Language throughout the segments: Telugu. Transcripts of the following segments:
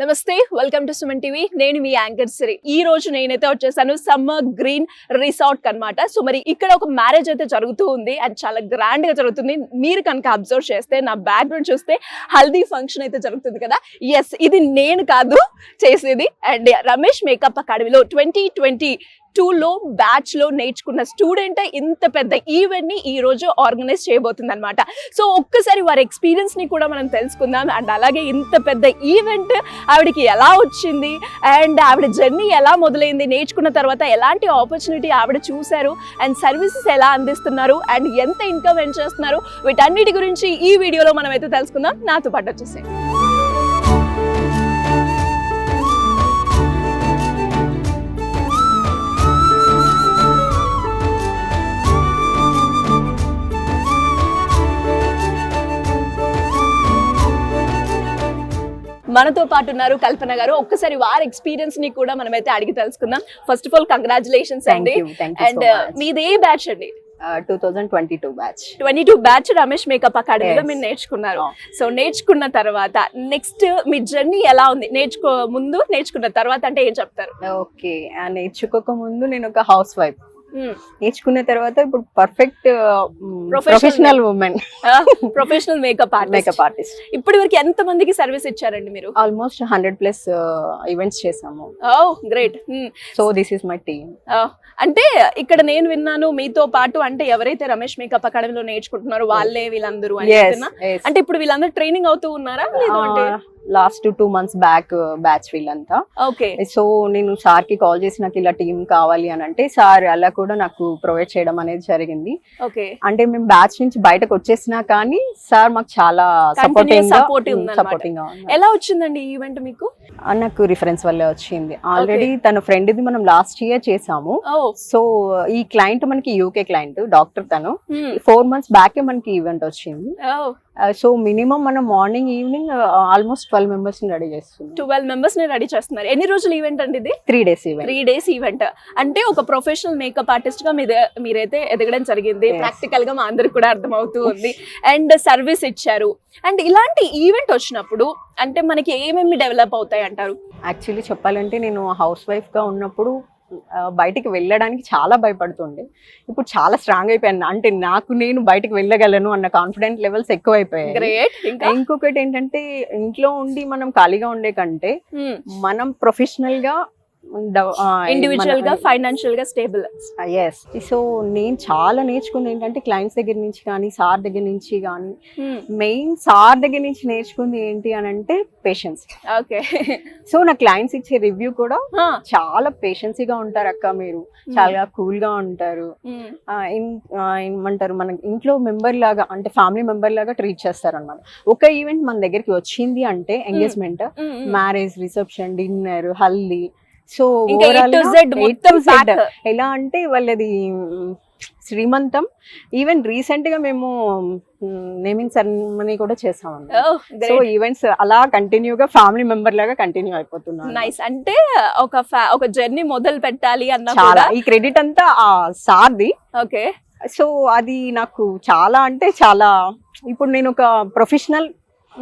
నమస్తే, వెల్కమ్ టు సుమన్ టీవీ. నేను మీ యాంకర్ సిరి. ఈ రోజు నేనైతే వచ్చేసాను సమ్మర్ గ్రీన్ రిసార్ట్ అన్నమాట. సో మరి ఇక్కడ ఒక మ్యారేజ్ అయితే జరుగుతూ ఉంది అండ్ చాలా గ్రాండ్ గా జరుగుతుంది. మీరు కనుక అబ్జర్వ్ చేస్తే నా బ్యాక్గ్రౌండ్ చూస్తే హల్దీ ఫంక్షన్ అయితే జరుగుతుంది కదా. ఎస్, ఇది నేను కాదు చేసేది. అండ్ రమేష్ మేకప్ అకాడమీలో 2022లో బ్యాచ్ లో నేర్చుకున్న స్టూడెంట్ ఇంత పెద్ద ఈవెంట్ ని ఈ రోజు ఆర్గనైజ్ చేయబోతుంది అనమాట. సో ఒక్కసారి వారి ఎక్స్పీరియన్స్ ని కూడా మనం తెలుసుకుందాం. అండ్ అలాగే ఇంత పెద్ద ఈవెంట్ ఆవిడకి ఎలా వచ్చింది అండ్ ఆవిడ జర్నీ ఎలా మొదలైంది, నేర్చుకున్న తర్వాత ఎలాంటి ఆపర్చునిటీ ఆవిడ చూశారు అండ్ సర్వీసెస్ ఎలా అందిస్తున్నారు అండ్ ఎంత ఇన్కమ్ ఎర్న్ చేస్తున్నారు, వీటన్నిటి గురించి ఈ వీడియోలో మనం అయితే తెలుసుకుందాం. నాతో పాటు వచ్చేసాయి. మనతో పాటు ఉన్నారు కల్పన గారు. ఒక్కసారి వారి ఎక్స్పీరియన్స్ ని కూడా మనమైతే అడిగి తెలుసుకుందాం. ఫస్ట్ ఆఫ్ ఆల్ కంగ్రాచులేషన్స్ అండి. అండ్ మీదే బ్యాచ్ అండి? 2022 బ్యాచ్. 22 బ్యాచ్ రమేష్ మేకప్ అకాడమీలో మీరు నేర్చుకున్నారు. సో నేర్చుకున్న తర్వాత నెక్స్ట్ మీ జర్నీ ఎలా ఉంది? ముందు నేర్చుకున్న తర్వాత అంటే ఏం చెప్తారు? ఓకే, నేర్చుకోక ముందు నేను ఒక హౌస్ వైఫ్. నేర్చుకున్న తర్వాత ఇప్పుడు perfect professional women, professional makeup artist. ఇప్పటి వరకు ఎంత మందికి సర్వీస్ ఇచ్చారండి మీరు? ఆల్మోస్ట్ 100+ ఈవెంట్స్ చేసాము. Great. So this is my team. అంటే ఇక్కడ నేను విన్నాను మీతో పాటు అంటే ఎవరైతే రమేష్ మేకప్ అకాడమీలో నేర్చుకుంటున్నారో వాళ్ళే వీళ్ళందరూ అంటే ఇప్పుడు వీళ్ళందరూ ట్రైనింగ్ అవుతూ ఉన్నారా? లేదు అంటే లాస్ట్ 2 months బ్యాక్ బ్యాచ్ వీళ్ళంతా. ఓకే. సో నేను సార్ కి కాల్ చేసి నాకు ఇలా టీం కావాలి అని అంటే సార్ అలా కూడా నాకు ప్రొవైడ్ చేయడం అనేది జరిగింది. ఓకే. అంటే మేము బ్యాచ్ నుంచి బయటకు వచ్చేసినా కానీ సార్ మాకు చాలా సపోర్టింగ్. ఎలా వచ్చిందండి ఈ ఈవెంట్ మీకు? నాకు రిఫరెన్స్ వల్లే వచ్చింది. ఆల్రెడీ తన ఫ్రెండ్ ది మనం లాస్ట్ ఇయర్ చేసాము. సో ఈ క్లయింట్ మనకి యూకే క్లయింట్, డాక్టర్. తను 4 months బ్యాకే మనకి ఈవెంట్ వచ్చింది. సో మినిమం మనం మార్నింగ్ ఈవినింగ్ ఆల్మోస్ట్ 12 members ని రెడీ చేస్తున్నాం. 12 members ని రెడీ చేస్తున్నారు. ఎన్ని రోజులు ఈవెంట్ అండి ఇది? 3 days ఈవెంట్. 3 days event. అంటే ఒక ప్రొఫెషనల్ మేకప్ ఆర్టిస్ట్ గా మీరైతే ఎదగడం జరిగింది. ప్రాక్టికల్ గా మా అందరికి కూడా అర్థం అవుతూ ఉంది. అండ్ సర్వీస్ ఇచ్చారు. అండ్ ఇలాంటి ఈవెంట్ వచ్చినప్పుడు అంటే మనకి ఏమేమి డెవలప్ అవుతాయి అంటారు? యాక్చువల్లీ చెప్పాలంటే నేను హౌస్ వైఫ్ గా ఉన్నప్పుడు బయటికి వెళ్ళడానికి చాలా భయపడుతుండే. ఇప్పుడు చాలా స్ట్రాంగ్ అయిపోయాను. అంటే నేను బయటకు వెళ్ళగలను అన్న కాన్ఫిడెంట్ లెవెల్స్ ఎక్కువ అయిపోయాయి. ఇంకొకటి ఏంటంటే ఇంట్లో ఉండి మనం ఖాళీగా ఉండే కంటే మనం ప్రొఫెషనల్ గా ఇండివిజువల్ గా ఫైనాన్షియల్ గా స్టేబుల్. ఎస్. సో నేను చాలా నేర్చుకుంది ఏంటంటే క్లయింట్స్ దగ్గర నుంచి కానీ సార్ దగ్గర నుంచి కానీ, మెయిన్ సార్ దగ్గర నుంచి నేర్చుకుంది ఏంటి అని అంటే పేషెన్స్. ఓకే. సో నా క్లయింట్స్ ఇచ్చే రివ్యూ కూడా చాలా పేషెన్సీగా ఉంటారు అక్క, మీరు చాలా కూల్ గా ఉంటారు, ఏమంటారు మన ఇంట్లో మెంబర్ లాగా అంటే ఫ్యామిలీ మెంబర్ లాగా ట్రీట్ చేస్తారు అనమాట. ఒక ఈవెంట్ మన దగ్గరికి వచ్చింది అంటే engagement, marriage, reception, dinner, haldi, so ఎలా అంటే వాళ్ళది శ్రీమంతం. ఈవెన్ రీసెంట్ గా మేము నేమింగ్ సెరమనీ కూడా చేసామండి. సో ఈవెంట్స్ అలా కంటిన్యూగా ఫ్యామిలీ మెంబర్ లాగా కంటిన్యూ అయిపోతున్నాం. నైస్. అంటే ఒక జర్నీ మొదలు పెట్టాలి అన్న చాలా ఈ క్రెడిట్ అంతా ఆ సార్ది. ఓకే. సో అది నాకు చాలా అంటే చాలా, ఇప్పుడు నేను ఒక ప్రొఫెషనల్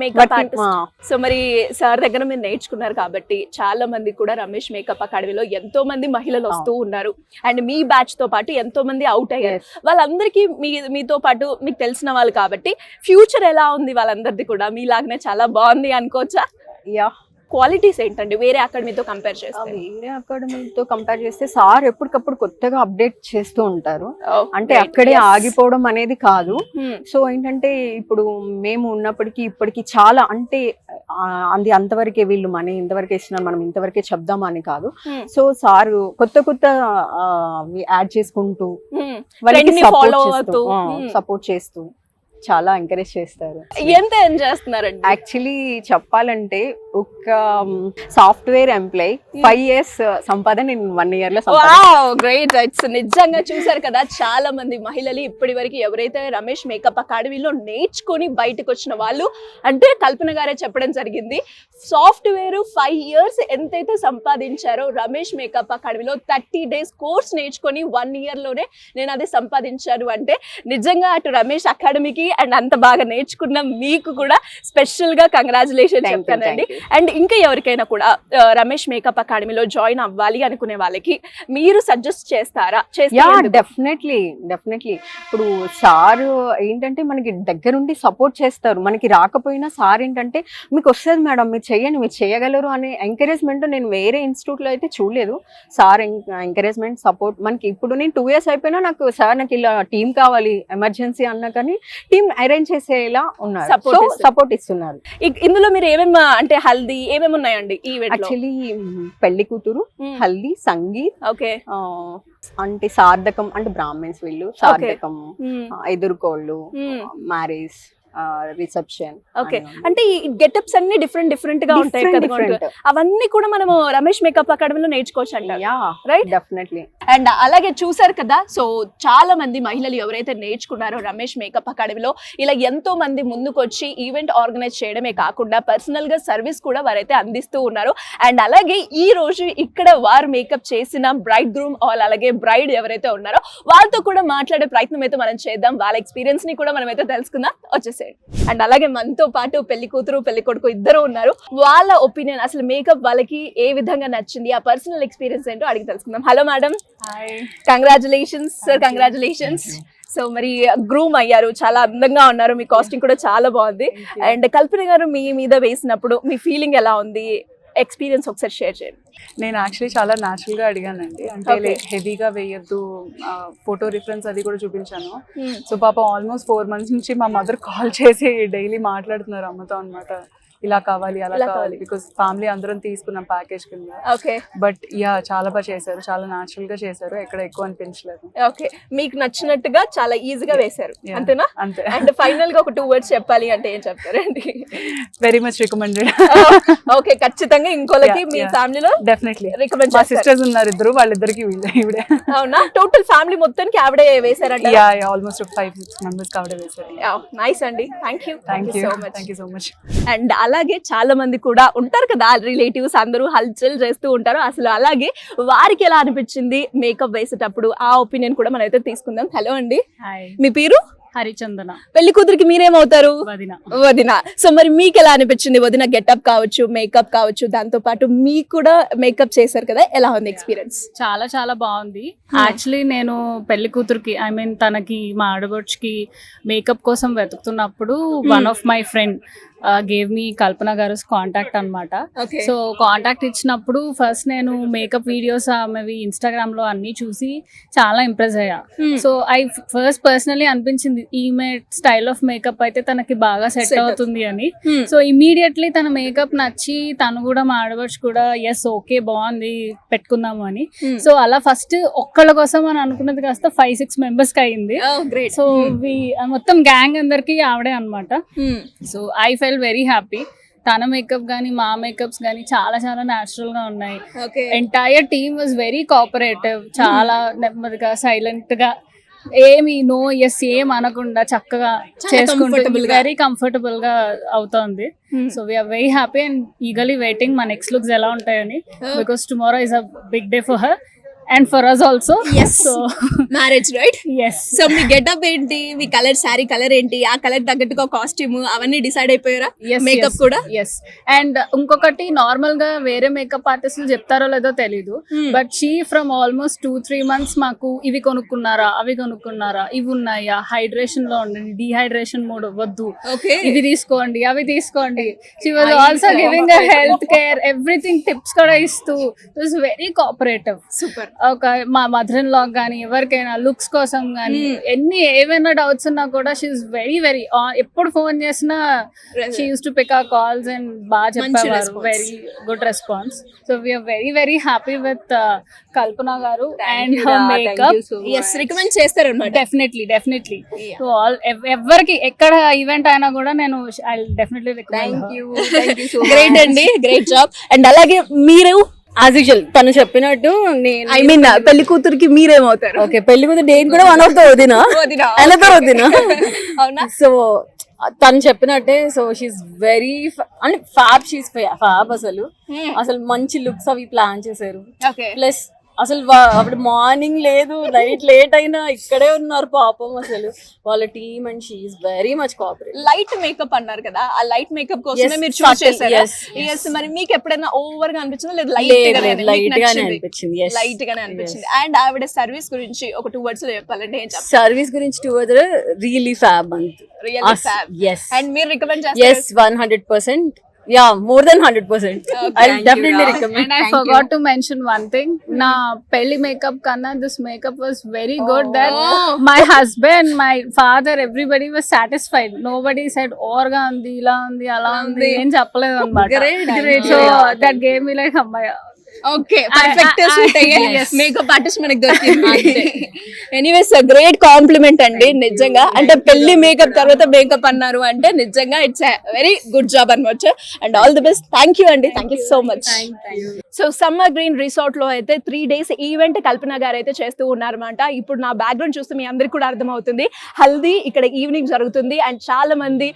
మేకప్ ఆర్టిస్ట్. సో మరి సార్ దగ్గర మీరు నేర్చుకున్నారు కాబట్టి చాలా మంది కూడా రమేష్ మేకప్ అకాడమీలో ఎంతో మంది మహిళలు వస్తూ ఉన్నారు. అండ్ మీ బ్యాచ్ తో పాటు ఎంతో మంది అవుట్ అయ్యారు. వాళ్ళందరికీ మీతో పాటు మీకు తెలిసిన వాళ్ళు కాబట్టి ఫ్యూచర్ ఎలా ఉంది వాళ్ళందరిది కూడా మీలాగనే చాలా బాగుంది అనుకోవచ్చా? యా. క్వాలిటీస్ ఏంటండి వేరే అకాడమీతో కంపేర్ చేస్తే? సార్ ఎప్పటికప్పుడు కొత్తగా అప్డేట్ చేస్తూ ఉంటారు. అంటే అక్కడే ఆగిపోవడం అనేది కాదు. సో ఏంటంటే ఇప్పుడు మేము ఉన్నప్పటికీ ఇప్పటికి చాలా అంటే అది అంతవరకే, వీళ్ళు మనీ ఇంతవరకే ఇస్తున్నారు మనం ఇంతవరకే చెప్దామా అని కాదు. సో సార్ కొత్త యాడ్ చేసుకుంటూ వాళ్ళకి సపోర్ట్ చేస్తూ చాలా ఎంకరేజ్ చేస్తారు. ఎంత ఎర్న్ చేస్తున్నారండి? యాక్చువల్లీ చెప్పాలంటే ఒక సాఫ్ట్వేర్ ఎంప్లాయ్ 5 years సంపాదన నేను 1 year లో. గ్రేట్. నిజంగా చూసారు కదా, చాలా మంది మహిళలు ఇప్పటి వరకు ఎవరైతే రమేష్ మేకప్ అకాడమీలో నేర్చుకొని బయటకు వచ్చిన వాళ్ళు అంటే కల్పన గారే చెప్పడం జరిగింది. సాఫ్ట్వేర్ 5 years ఎంతైతే సంపాదించారో రమేష్ మేకప్ అకాడమీలో 30 days కోర్స్ నేర్చుకొని 1 year లోనే నేను అది సంపాదించాను అంటే నిజంగా అటు రమేష్ అకాడమీకి అండ్ అంత బాగా నేర్చుకున్న మీకు కూడా స్పెషల్ గా కంగ్రాచులేషన్ Thank you, చెప్తానండి. thank you. అండ్ ఇంకా ఎవరికైనా కూడా రమేష్ మేకప్ అకాడమీలో జాయిన్ అవ్వాలి అనుకునే వాళ్ళకి మీరు సజెస్ట్ చేస్తారా? యా డెఫినెట్లీ ఇప్పుడు సార్ ఏంటంటే మనకి దగ్గరుండి సపోర్ట్ చేస్తారు. మనకి రాకపోయినా సార్ ఏంటంటే మీకు వస్తుంది మేడం, మీరు చెయ్యండి, మీరు చేయగలరు అనే ఎంకరేజ్మెంట్ నేను వేరే ఇన్స్టిట్యూట్ లో అయితే చూడలేదు. సార్ ఎంకరేజ్మెంట్ సపోర్ట్ మనకి ఇప్పుడు నేను 2 years అయిపోయినా నాకు సార్ నాకు ఇలా టీం కావాలి ఎమర్జెన్సీ అన్నా కానీ టీం అరేంజ్ చేసేలా ఉన్నారు, సపోర్ట్ ఇస్తున్నారు. ఇందులో మీరు ఏమేమి అంటే హల్దీ ఏమేమి ఉన్నాయండి ఈవెంట్? యాక్చువల్లీ పెళ్లి కూతురు, హల్దీ, సంగీత్, ఓకే, అంటే సార్థకం అంటే బ్రాహ్మణ్స్ వీళ్ళు, సార్థకం, ఎదుర్కోళ్ళు, మ్యారేజ్, రిసెప్షన్. ఓకే, అంటే ఈ గెటప్స్ అన్ని డిఫరెంట్ గా ఉంటాయి కదా, అవన్నీ కూడా మనము రమేష్ మేకప్ అకాడమీలో నేర్చుకోవచ్చు అంట, రైట్? డెఫినెట్లీ. అండ్ అలాగే చూసారు కదా, సో చాలా మంది మహిళలు ఎవరైతే నేర్చుకున్నారో రమేష్ మేకప్ అకాడమీలో ఇలా ఎంతో మంది ముందుకు వచ్చి ఈవెంట్ ఆర్గనైజ్ చేయడమే కాకుండా పర్సనల్ గా సర్వీస్ కూడా వారైతే అందిస్తూ ఉన్నారు. అండ్ అలాగే ఈ రోజు ఇక్కడ వారు మేకప్ చేసిన బ్రైడ్ గ్రూమ్ అలాగే బ్రైడ్ ఎవరైతే ఉన్నారో వాళ్ళతో కూడా మాట్లాడే ప్రయత్నం అయితే మనం చేద్దాం. వాళ్ళ ఎక్స్పీరియన్స్ ని కూడా మనం అయితే తెలుసుకుందాం. వచ్చేసి అండ్ అలాగే మనతో పాటు పెళ్లి కూతురు పెళ్లి కొడుకు ఇద్దరు ఉన్నారు. వాళ్ళ ఒపీనియన్ అసలు మేకప్ వాళ్ళకి ఏ విధంగా నచ్చింది, ఆ పర్సనల్ ఎక్స్పీరియన్స్ ఏంటో అడిగి తెలుసుకుందాం. Hello madam. Congratulations sir. Congratulations. So మరి గ్రూమ్ అయ్యారు, చాలా అందంగా ఉన్నారు, మీ కాస్టింగ్ కూడా చాలా బాగుంది. అండ్ కల్పన గారు మీ మీద వేసినప్పుడు మీ ఫీలింగ్ ఎలా ఉంది, ఎక్స్పీరియన్స్ ఒకసారి షేర్ చేయండి. నేను యాక్చువల్లీ చాలా న్యాచురల్ గా అడిగానండి, అంటే హెవీగా వేయద్దు, ఫోటో రిఫరెన్స్ అది కూడా చూపించాను. సో పాప ఆల్మోస్ట్ 4 months నుంచి మా మదర్ కాల్ చేసి డైలీ మాట్లాడుతున్నారు అమ్మతో అనమాట, ఇలా కావాలి అలా కావాలి, బికాస్ ఫ్యామిలీ అందరం తీసుకున్నాం ప్యాకేజ్ కింద. ఓకే, బట్ యా చాలా బాగా చేశారు, చాలా న్యాచురల్ గా చేశారు, ఎక్కడ ఎక్కువ అనిపించలేదు. ఓకే, మీకు నచ్చినట్టుగా చాలా ఈజీగా వేశారు అంతేనా? అంతే. అండ్ ఫైనల్ గా ఒక 2 words చెప్పాలి అంటే ఏం చెప్తారండి? Very much recommended. ఓకే, ఖచ్చితంగా ఇంకోళ్ళకి మీ ఫ్యామిలీలో డెఫినెట్లీ రికమెండ్ మా సిస్టర్స్ ఉన్నారు ఇద్దరు, వాళ్ళిద్దరికి ఇవిడే. అవునా? టోటల్ ఫ్యామిలీ మొత్తానికి ఆవిడే వేశారంట? యా ఆల్మోస్ట్ 5-6 members ఆవిడే వేశారు. నైస్ అండి, thank you so much. And అలాగే చాలా మంది కూడా ఉంటారు కదా రిలేటివ్స్, అందరూ హల్చల్ చేస్తూ ఉంటారు. అసలు అలాగే వారికి ఎలా అనిపించింది మేకప్ వేసేటప్పుడు, ఆ ఒపీనియన్ కూడా మనం అయితే తీసుకుందాం. హలో అండి, మీ పేరు? హరిచందన. పెళ్లి కూతురికి మీరేమవుతారు? వదిన. వదిన. సో మరి మీకు ఎలా అనిపించింది వదిన గెటప్ కావచ్చు, మేకప్ కావచ్చు, దాంతో పాటు మీకు కూడా మేకప్ చేశారు కదా, ఎలా ఉంది ఎక్స్పీరియన్స్? చాలా చాలా బాగుంది. యాక్చువల్లీ నేను పెళ్లి కూతురికి తనకి మా ఆడబడుచుకి మేకప్ కోసం వెతుకుతున్నప్పుడు one of my friend gave me Kalpana గారు కాంటాక్ట్ అనమాట. సో కాంటాక్ట్ ఇచ్చినప్పుడు ఫస్ట్ నేను మేకప్ వీడియోస్ ఆమెవి ఇన్స్టాగ్రామ్ లో అన్ని చూసి చాలా ఇంప్రెస్ అయ్యా. సో ఐ ఫస్ట్ పర్సనలీ అనిపించింది ఈమె స్టైల్ ఆఫ్ మేకప్ అయితే తనకి బాగా సెట్ అవుతుంది అని. సో ఇమీడియట్లీ తన మేకప్ నచ్చి తను కూడా మా ఆడబడుచు కూడా ఎస్ ఓకే బాగుంది పెట్టుకుందాము అని. సో అలా ఫస్ట్ ఒక్కళ్ళ కోసం అని అనుకున్నది కాస్త 5-6 members కి అయింది. సో మొత్తం గ్యాంగ్ అందరికి ఆవిడే అనమాట. So I fell very happy. తన మేకప్ గానీ మా మేకప్స్ గానీ చాలా చాలా న్యాచురల్ గా ఉన్నాయి. Entire team was very cooperative, చాలా నెమ్మదిగా సైలెంట్ గా ఏమి నో ఎస్ ఏం అనకుండా చక్కగా చేసుకుంటూ వెరీ కంఫర్టబుల్ గా అవుతోంది. So we are very happy and eagerly waiting మా నెక్స్ట్ లుక్స్ ఎలా ఉంటాయని, because tomorrow is a big day for her and for us also. Yes. So marriage, right? Yes. So me getup ఏంటి, మీ కలర్ సారీ కలర్ ఏంటి, ఆ కలర్ తగ్గట్టుగా కాస్ట్యూమ్ అవన్నీ డిసైడ్ అయిపోయారా? మేకప్ కూడా? ఎస్. అండ్ ఇంకొకటి నార్మల్ గా వేరే మేకప్ ఆర్టిస్టులు చెప్తారో లేదో తెలీదు, but she from almost 2-3 months మాకు ఇవి కొనుక్కున్నారా అవి కొనుక్కున్నారా, ఇవి ఉన్నాయా, హైడ్రేషన్ లో ఉండండి, డిహైడ్రేషన్ మోడ్ వద్దు, ఇవి తీసుకోండి అవి తీసుకోండి. She was also giving health care everything tips కూడా ఇస్తూ ఇట్ వెరీ కోఆపరేటివ్. సూపర్. ఒక మా మదర్ ఇన్ లా గానీ ఎవరికైనా లుక్స్ కోసం గానీ ఏమైనా డౌట్స్ ఉన్నా కూడా షీఈస్ వెరీ వెరీ ఎప్పుడు ఫోన్ చేసినా she used to pick our calls and బాగా చెప్పేవారు. Very good response. So we are very very happy with Kalpana గారు అండ్ హర్ మేకప్. రికమెండ్ చేస్తారన్నమాట? డెఫినెట్లీ సో ఆల్ ఎవరికి ఎక్కడ ఈవెంట్ అయినా కూడా నేను ఐ డెఫినెట్లీ రికమెండ్. గ్రేట్ అండి, గ్రేట్ జాబ్. అండ్ అలాగే మీరు యాజ్ యూజువల్ తను చెప్పినట్టు నేను ఐ మీన్ పెళ్లి కూతురికి మీరేమవుతారు? ఓకే పెళ్లి కూతురు నేను కూడా వన్ ఆఫ్ ద వదిన. అవునా? సో తను చెప్పినట్టే, సో షీఈస్ వెరీ అంటే ఫ్యాబ్, షీఈస్ ఫ్యాబ్. అసలు మంచి లుక్స్ అవి ప్లాన్ చేశారు. ప్లస్ అసలు అప్పుడు మార్నింగ్ లేదు, నైట్ లేట్ అయినా ఇక్కడే ఉన్నారు పాపం అసలు వాళ్ళ team, and she is very much cooperate. Light makeup అన్నారు కదా, ఆ లైట్ మేకప్ కోసమే మీరు చూస్ చేశారు. ఎస్, మరి మీకు ఎప్పుడైనా ఓవర్ గా అనిపించిందా లేదా లైట్ గానే అనిపించింది? లైట్ గానే అనిపించింది. అండ్ ఆవిడ సర్వీస్ గురించి ఒక 2 words లో చెప్పాలంటే ఏం చెప్తారు? సర్వీస్ గురించి 2 words, రియలీ ఫ్యాబ్ అంత. Really fab. Yes. And మీరు రికమెండ్ చేస్తారు? Yes, 100%. Yeah, more than 100%. I'll definitely recommend. And I forgot to mention one thing. Na pelli makeup kanna this makeup was very good that my husband, my father, everybody was satisfied. Nobody said orga undi, ila undi, ala undi em cheppaledu annamata. Great. So that gave me like ammaya. Okay, perfect suit అయ్యే మేకప్ ఆర్టిస్ట్ మనకి దొరికింది. ఎనీవేస్ గ్రేట్ కాంప్లిమెంట్ అండి నిజంగా. అంటే పెళ్లి మేకప్ తర్వాత మేకప్ అన్నారు అంటే నిజంగా ఇట్స్ వెరీ గుడ్ జాబ్ అనమాట. And all the best. Thank you అండి, thank you so much. So summer green resort లో అయితే 3 days ఈవెంట్ కల్పన గారు అయితే చేస్తూ ఉన్నారన్నమాట. ఇప్పుడు నా బ్యాక్గ్రౌండ్ చూస్తే మీ అందరికి కూడా అర్థమవుతుంది, హల్దీ ఇక్కడ ఈవినింగ్ జరుగుతుంది. అండ్ చాలా మంది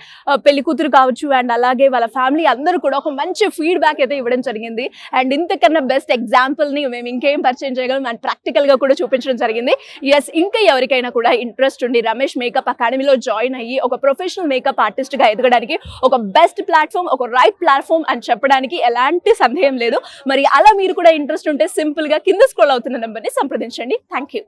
పెళ్లి కూతురు కావచ్చు అండ్ అలాగే వాళ్ళ ఫ్యామిలీ అందరూ కూడా ఒక మంచి ఫీడ్బ్యాక్ అయితే ఇవ్వడం జరిగింది. అండ్ ఇంతకన్నా బెస్ట్ ఎగ్జాంపుల్ ని మేము ఇంకేం పరిచయం చేయగలం అండ్ ప్రాక్టికల్ గా కూడా చూపించడం జరిగింది. ఎస్, ఇంకా ఎవరికైనా కూడా ఇంట్రెస్ట్ ఉండి రమేష్ మేకప్ అకాడమీలో జాయిన్ అయ్యి ఒక ప్రొఫెషనల్ మేకప్ ఆర్టిస్ట్ గా ఎదగడానికి ఒక బెస్ట్ ప్లాట్ఫామ్, ఒక రైట్ ప్లాట్ఫామ్ అని చెప్పడానికి ఎలాంటి సందేహం లేదు. మరి అలా మీరు కూడా ఇంట్రెస్ట్ ఉంటే సింపుల్ గా కింద స్క్రోల్ అవుతున్న నెంబర్ ని సంప్రదించండి. Thank you.